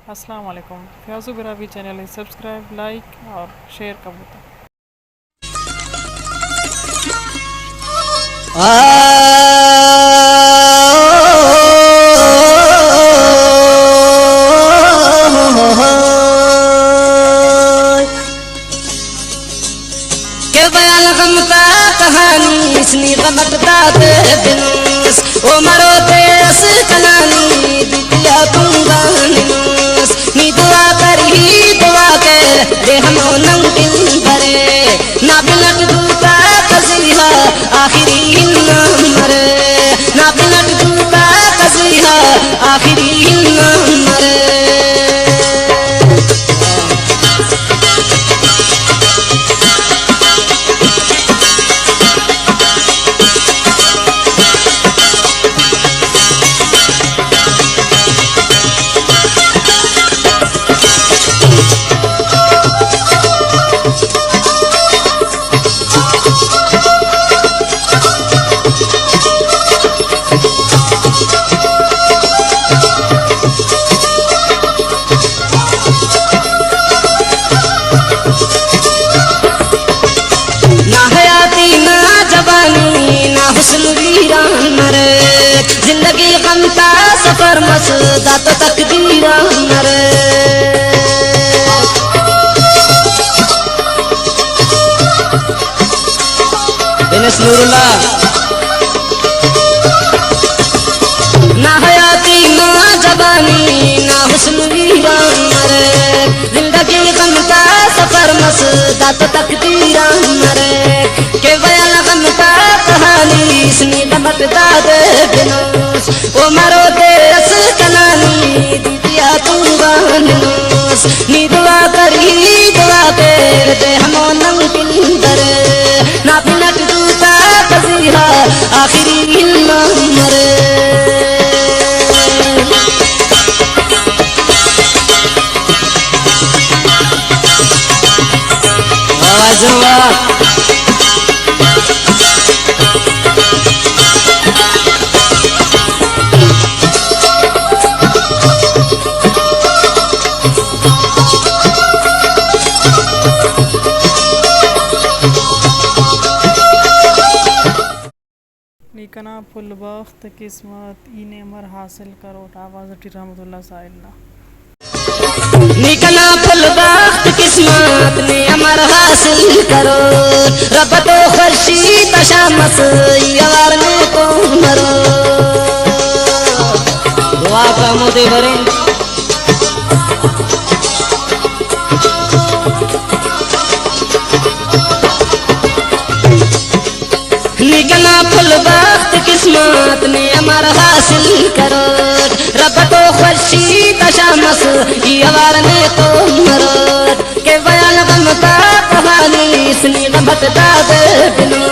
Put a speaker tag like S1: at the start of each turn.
S1: अस्सलाम वालेकुम। Fayaz बिरावी channel subscribe, like और शेयर का बटन।
S2: के बयान गमता कहानी इसनी गमटदा दे दिनस ओ मरो देस कनानी दिया तुंगा निनस नी दुआ करी दुआ के दे हम नंगिल भरे ना बिलट दूता कसिहा आखिरी नंबर ना बिलट दूता कसिहा आखिरी नंबर। जिंदगी गम का सफर मसदा तो तकदीर मरे ना हयाती ना जवानी ना हुस्न वीरान मरे जिंदगी गम का सफर मसदा तो तकदीर मरे के बयान गम का कहानी इसने लमटदा दे बिनोस ओ मरो देस कनानी दिया तुंगा निनोस नी दुआ करी दुआ कर दे हमो नंगिल दरे ना बिलट दूता कसिहा आखिरी नंबर।
S1: निकना फुल बख्त किस्मत इने मर हासिल करो आवाज़ रहमतुल्लाह साइलना।
S2: निकना फुल बख्त किस्मत ने अमर हासिल करो रब तो खुशी तशामस यार ने को मरो दुआ का मुदे भरे निकना फुल बख्त किस्मत ने अमर हासिल करो रब तो खुशी तशामस यार ने तो मरो के बयान गम का कहानी इसने गमटदा दे।